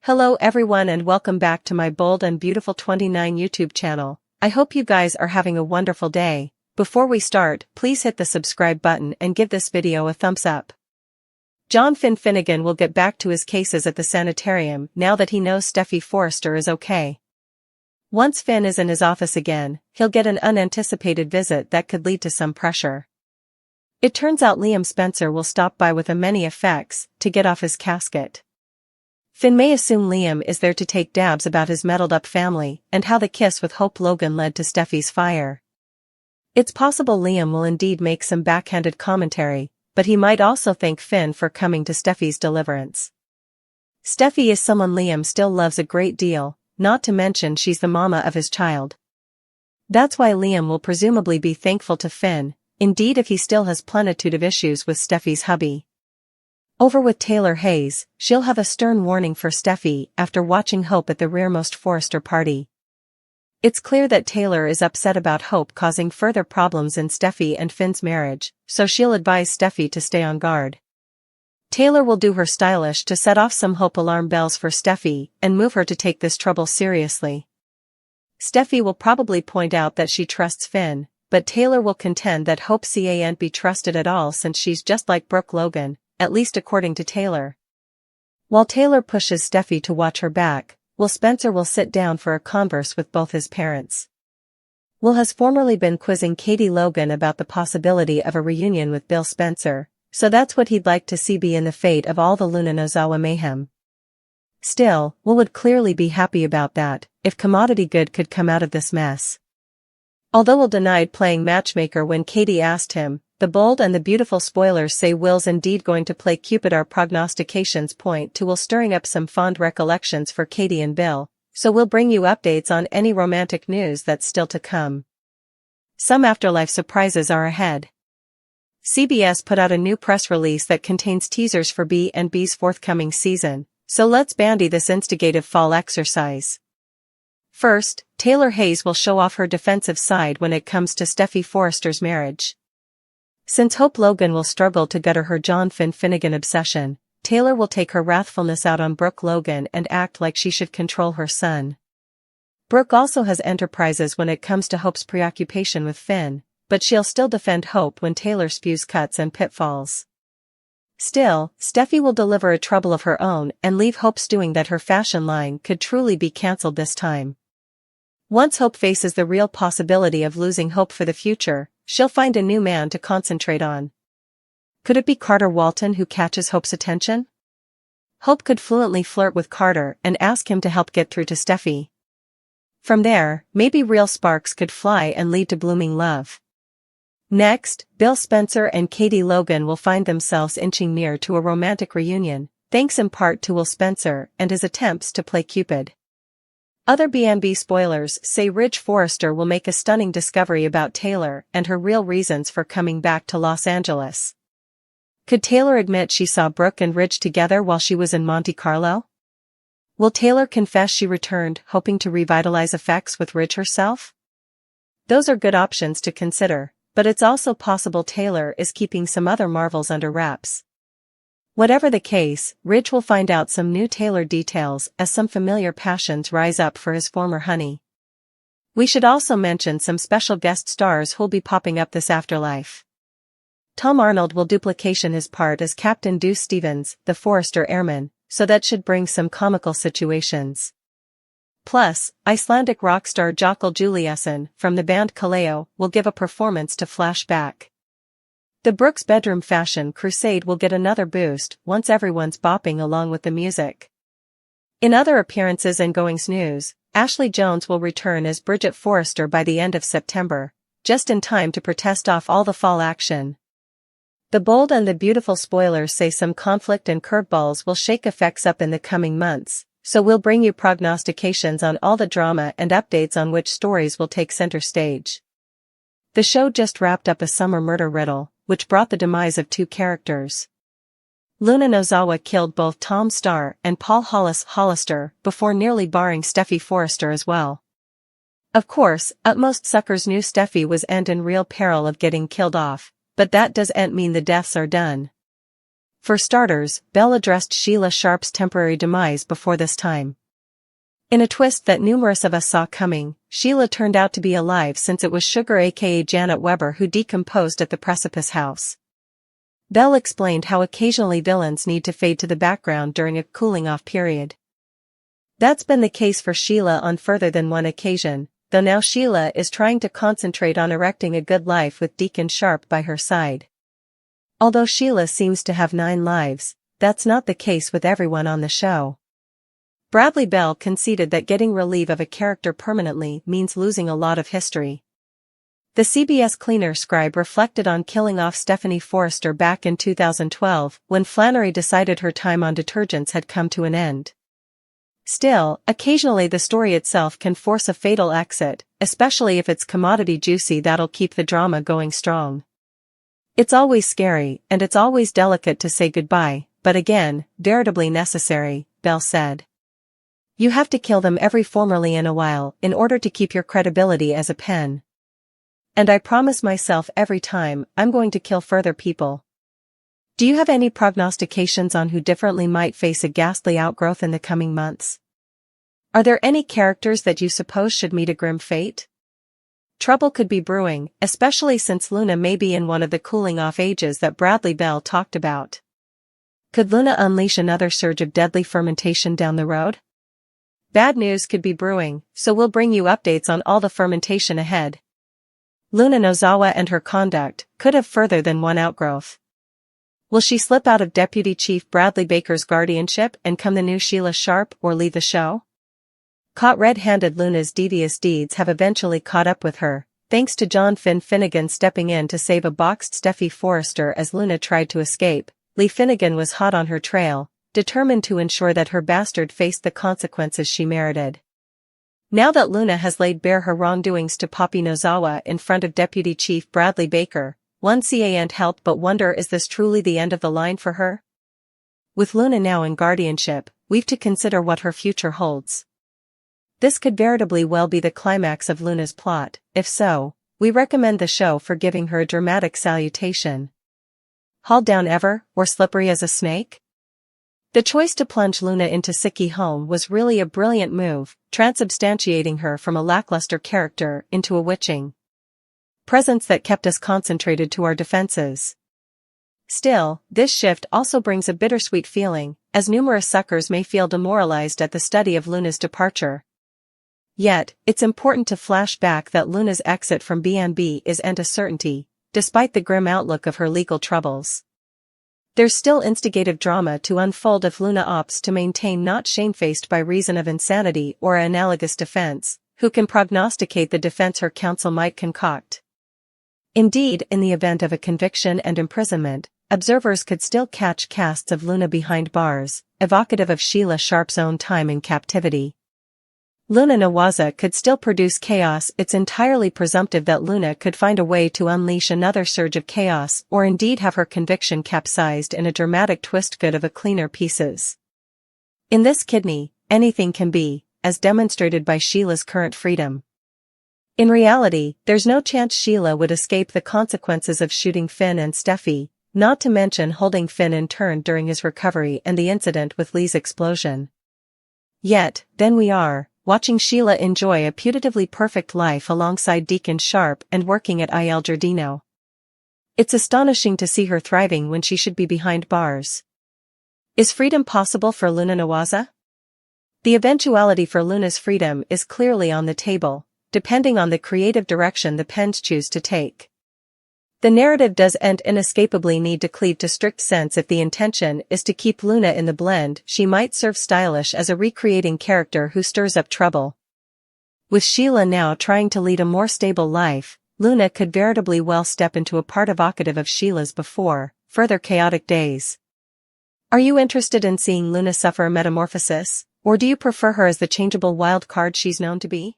Hello everyone and welcome back to my Bold and Beautiful 29 YouTube channel. I hope you guys are having a wonderful day. Before we start, please hit the subscribe button and give this video a thumbs up. John Finnegan will get back to his cases at the sanitarium now that he knows Steffy Forrester is okay. Once Finn is in his office again, he'll get an unanticipated visit that could lead to some pressure. It turns out Liam Spencer will stop by with a many effects to get off his casket. Finn may assume Liam is there to take dabs about his meddled-up family and how the kiss with Hope Logan led to Steffy's fire. It's possible Liam will indeed make some backhanded commentary, but he might also thank Finn for coming to Steffy's deliverance. Steffy is someone Liam still loves a great deal, not to mention she's the mama of his child. That's why Liam will presumably be thankful to Finn, indeed if he still has plenitude of issues with Steffy's hubby. Over with Taylor Hayes, she'll have a stern warning for Steffy after watching Hope at the rearmost Forrester party. It's clear that Taylor is upset about Hope causing further problems in Steffy and Finn's marriage, so she'll advise Steffy to stay on guard. Taylor will do her stylish to set off some Hope alarm bells for Steffy and move her to take this trouble seriously. Steffy will probably point out that she trusts Finn, but Taylor will contend that Hope can't be trusted at all since she's just like Brooke Logan, at least according to Taylor. While Taylor pushes Steffy to watch her back, Will Spencer will sit down for a converse with both his parents. Will has formerly been quizzing Katie Logan about the possibility of a reunion with Bill Spencer, so that's what he'd like to see be in the fate of all the Luna Nozawa mayhem. Still, Will would clearly be happy about that, if commodity good could come out of this mess. Although Will denied playing matchmaker when Katie asked him, the Bold and the Beautiful spoilers say Will's indeed going to play Cupid. Our prognostications point to Will stirring up some fond recollections for Katie and Bill, so we'll bring you updates on any romantic news that's still to come. Some afterlife surprises are ahead. CBS put out a new press release that contains teasers for B&B's forthcoming season, so let's bandy this instigative fall exercise. First, Taylor Hayes will show off her defensive side when it comes to Steffy Forrester's marriage. Since Hope Logan will struggle to gutter her John Finnegan obsession, Taylor will take her wrathfulness out on Brooke Logan and act like she should control her son. Brooke also has enterprises when it comes to Hope's preoccupation with Finn, but she'll still defend Hope when Taylor spews cuts and pitfalls. Still, Steffy will deliver a trouble of her own and leave Hope stewing that her fashion line could truly be cancelled this time. Once Hope faces the real possibility of losing hope for the future, she'll find a new man to concentrate on. Could it be Carter Walton who catches Hope's attention? Hope could fluently flirt with Carter and ask him to help get through to Steffy. From there, maybe real sparks could fly and lead to blooming love. Next, Bill Spencer and Katie Logan will find themselves inching near to a romantic reunion, thanks in part to Will Spencer and his attempts to play Cupid. Other B&B spoilers say Ridge Forrester will make a stunning discovery about Taylor and her real reasons for coming back to Los Angeles. Could Taylor admit she saw Brooke and Ridge together while she was in Monte Carlo? Will Taylor confess she returned hoping to revitalize affects with Ridge herself? Those are good options to consider, but it's also possible Taylor is keeping some other marvels under wraps. Whatever the case, Ridge will find out some new Taylor details as some familiar passions rise up for his former honey. We should also mention some special guest stars who'll be popping up this afterlife. Tom Arnold will duplication his part as Captain Deuce Stevens, the Forrester airman, so that should bring some comical situations. Plus, Icelandic rock star Jokal Juliusson from the band Kaleo will give a performance to flashback. The Brooks bedroom fashion crusade will get another boost once everyone's bopping along with the music. In other appearances and goings news, Ashley Jones will return as Bridget Forrester by the end of September, just in time to protest off all the fall action. The Bold and the Beautiful spoilers say some conflict and curveballs will shake effects up in the coming months, so we'll bring you prognostications on all the drama and updates on which stories will take center stage. The show just wrapped up a summer murder riddle, which brought the demise of two characters. Luna Nozawa killed both Tom Starr and Paul Hollister before nearly barring Steffy Forrester as well. Of course, Utmost Suckers knew Steffy was in real peril of getting killed off, but that doesn't mean the deaths are done. For starters, Belle addressed Sheila Sharp's temporary demise before this time. In a twist that numerous of us saw coming, Sheila turned out to be alive since it was Sugar aka Janet Weber who decomposed at the Precipice House. Belle explained how occasionally villains need to fade to the background during a cooling-off period. That's been the case for Sheila on further than one occasion, though now Sheila is trying to concentrate on erecting a good life with Deacon Sharp by her side. Although Sheila seems to have 9 lives, that's not the case with everyone on the show. Bradley Bell conceded that getting relief of a character permanently means losing a lot of history. The CBS cleaner scribe reflected on killing off Stephanie Forrester back in 2012 when Flannery decided her time on detergents had come to an end. Still, occasionally the story itself can force a fatal exit, especially if it's commodity juicy that'll keep the drama going strong. It's always scary, and it's always delicate to say goodbye, but again, veritably necessary, Bell said. You have to kill them every formerly in a while in order to keep your credibility as a pen. And I promise myself every time I'm going to kill further people. Do you have any prognostications on who differently might face a ghastly outgrowth in the coming months? Are there any characters that you suppose should meet a grim fate? Trouble could be brewing, especially since Luna may be in one of the cooling-off ages that Bradley Bell talked about. Could Luna unleash another surge of deadly fermentation down the road? Bad news could be brewing, so we'll bring you updates on all the fermentation ahead. Luna Nozawa and her conduct could have further than one outgrowth. Will she slip out of Deputy Chief Bradley Baker's guardianship and come the new Sheila Sharp or leave the show? Caught red-handed, Luna's devious deeds have eventually caught up with her, thanks to John Finn Finnegan stepping in to save a boxed Steffy Forrester as Luna tried to escape. Lee Finnegan was hot on her trail, determined to ensure that her bastard faced the consequences she merited. Now that Luna has laid bare her wrongdoings to Poppy Nozawa in front of Deputy Chief Bradley Baker, one can't help but wonder, is this truly the end of the line for her? With Luna now in guardianship, we've to consider what her future holds. This could veritably well be the climax of Luna's plot. If so, we recommend the show for giving her a dramatic salutation. Hauled down ever, or slippery as a snake? The choice to plunge Luna into Sicky Home was really a brilliant move, transubstantiating her from a lackluster character into a witching presence that kept us concentrated to our defenses. Still, this shift also brings a bittersweet feeling, as numerous suckers may feel demoralized at the study of Luna's departure. Yet, it's important to flash back that Luna's exit from B&B is a certainty, despite the grim outlook of her legal troubles. There's still instigative drama to unfold if Luna opts to maintain not shamefaced by reason of insanity or analogous defense. Who can prognosticate the defense her counsel might concoct? Indeed, in the event of a conviction and imprisonment, observers could still catch casts of Luna behind bars, evocative of Sheila Sharp's own time in captivity. Luna Nozawa could still produce chaos. It's entirely presumptive that Luna could find a way to unleash another surge of chaos, or indeed have her conviction capsized in a dramatic twist good of a cleaner pieces. In this kidney, anything can be, as demonstrated by Sheila's current freedom. In reality, there's no chance Sheila would escape the consequences of shooting Finn and Steffy, not to mention holding Finn in turn during his recovery and the incident with Lee's explosion. Yet, then we are, watching Sheila enjoy a putatively perfect life alongside Deacon Sharp and working at Il Giardino. It's astonishing to see her thriving when she should be behind bars. Is freedom possible for Luna Nozawa? The eventuality for Luna's freedom is clearly on the table, depending on the creative direction the pens choose to take. The narrative does inescapably need to cleave to strict sense if the intention is to keep Luna in the blend. She might serve stylish as a recreating character who stirs up trouble. With Sheila now trying to lead a more stable life, Luna could veritably well step into a part evocative of Sheila's before, further chaotic days. Are you interested in seeing Luna suffer a metamorphosis, or do you prefer her as the changeable wild card she's known to be?